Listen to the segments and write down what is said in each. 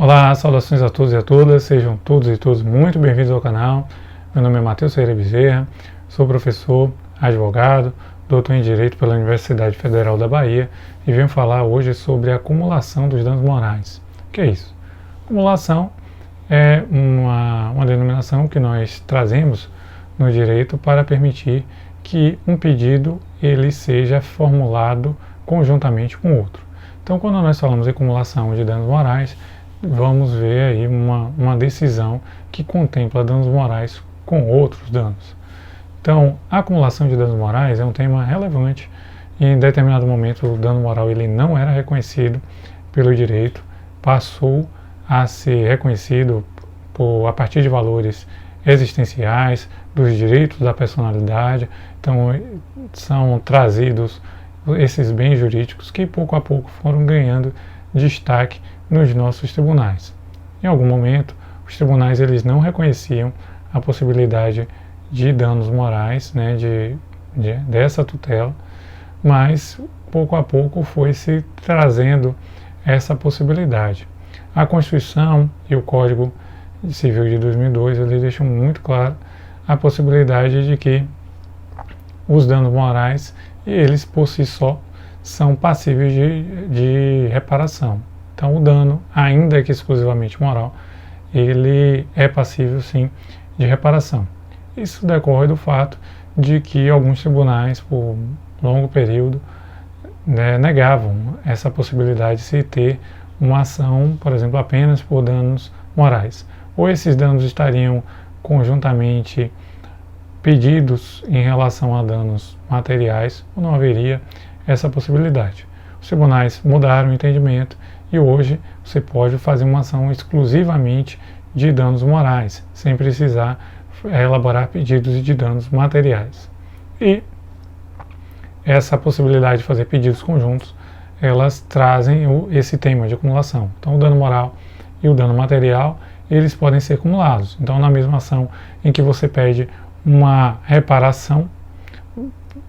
Olá, saudações a todos e a todas, sejam todos e todas muito bem-vindos ao canal. Meu nome é Matheus Ferreira Bezerra, sou professor, advogado, doutor em Direito pela Universidade Federal da Bahia e venho falar hoje sobre a acumulação dos danos morais. O que é isso? Acumulação é uma denominação que nós trazemos no direito para permitir que um pedido ele seja formulado conjuntamente com outro. Então, quando nós falamos em acumulação de danos morais, vamos ver aí uma decisão que contempla danos morais com outros danos. Então, a acumulação de danos morais é um tema relevante e em determinado momento o dano moral ele não era reconhecido pelo direito, passou a ser reconhecido a partir de valores existenciais, dos direitos da personalidade. Então, são trazidos esses bens jurídicos que pouco a pouco foram ganhando destaque nos nossos tribunais. Em algum momento, os tribunais eles não reconheciam a possibilidade de danos morais, né, dessa tutela, mas pouco a pouco foi se trazendo essa possibilidade. A Constituição e o Código Civil de 2002 eles deixam muito claro a possibilidade de que os danos morais, eles por si só, são passíveis de reparação. Então o dano, ainda que exclusivamente moral, ele é passível sim de reparação. Isso decorre do fato de que alguns tribunais, por longo período, negavam essa possibilidade de se ter uma ação, por exemplo, apenas por danos morais. Ou esses danos estariam conjuntamente pedidos em relação a danos materiais, ou não haveria essa possibilidade. Os tribunais mudaram o entendimento e hoje você pode fazer uma ação exclusivamente de danos morais, sem precisar elaborar pedidos de danos materiais. E essa possibilidade de fazer pedidos conjuntos, elas trazem esse tema de acumulação. Então o dano moral e o dano material, eles podem ser acumulados. Então na mesma ação em que você pede uma reparação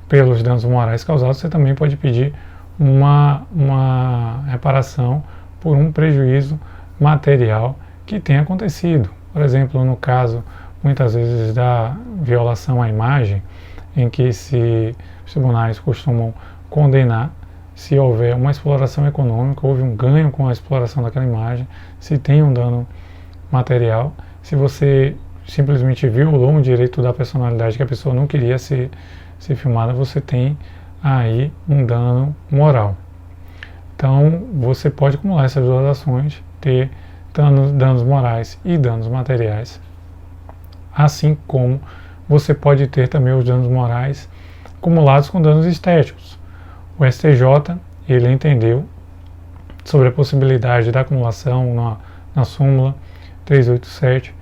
pelos danos morais causados, você também pode pedir uma reparação por um prejuízo material que tenha acontecido. Por exemplo, no caso, muitas vezes, da violação à imagem, em que os tribunais costumam condenar se houver uma exploração econômica, houve um ganho com a exploração daquela imagem, se tem um dano material, se você simplesmente violou um direito da personalidade que a pessoa não queria ser filmada, você tem aí um dano moral. Então, você pode acumular essas duas ações, ter danos morais e danos materiais, assim como você pode ter também os danos morais acumulados com danos estéticos. O STJ, ele entendeu sobre a possibilidade da acumulação na súmula 387,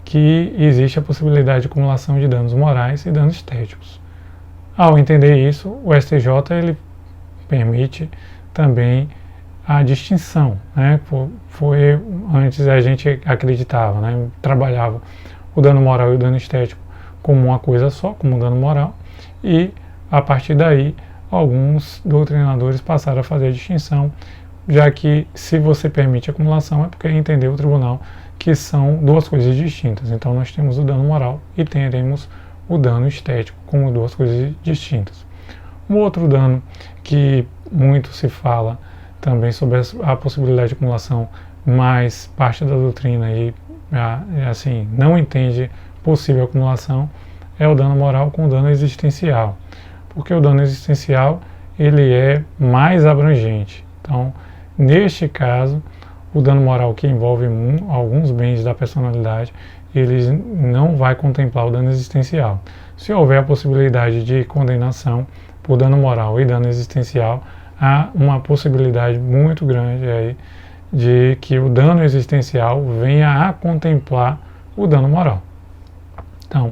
que existe a possibilidade de acumulação de danos morais e danos estéticos. Ao entender isso, o STJ ele permite também a distinção, né? Antes a gente acreditava, né? Trabalhava o dano moral e o dano estético como uma coisa só, como um dano moral, e a partir daí alguns doutrinadores passaram a fazer a distinção, já que se você permite acumulação é porque entendeu o tribunal que são duas coisas distintas. Então nós temos o dano moral e teremos o dano estético como duas coisas distintas. Um outro dano que muito se fala também sobre a possibilidade de acumulação, mas parte da doutrina aí, assim, não entende possível acumulação, é o dano moral com o dano existencial. Porque o dano existencial ele é mais abrangente. Então, neste caso, o dano moral que envolve alguns bens da personalidade, ele não vai contemplar o dano existencial. Se houver a possibilidade de condenação por dano moral e dano existencial, há uma possibilidade muito grande aí de que o dano existencial venha a contemplar o dano moral. Então,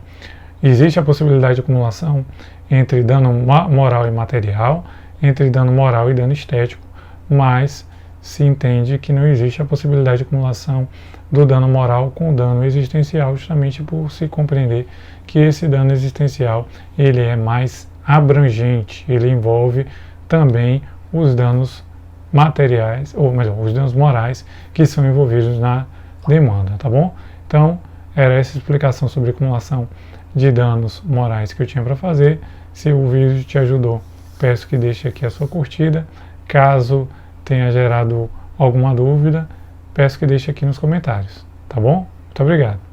existe a possibilidade de acumulação entre dano moral e material, entre dano moral e dano estético, mas se entende que não existe a possibilidade de acumulação do dano moral com o dano existencial, justamente por se compreender que esse dano existencial ele é mais abrangente, ele envolve também os danos materiais, ou melhor, os danos morais que são envolvidos na demanda, tá bom? Então, era essa explicação sobre acumulação de danos morais que eu tinha para fazer. Se o vídeo te ajudou, peço que deixe aqui a sua curtida. Caso tenha gerado alguma dúvida, peço que deixe aqui nos comentários, tá bom? Muito obrigado.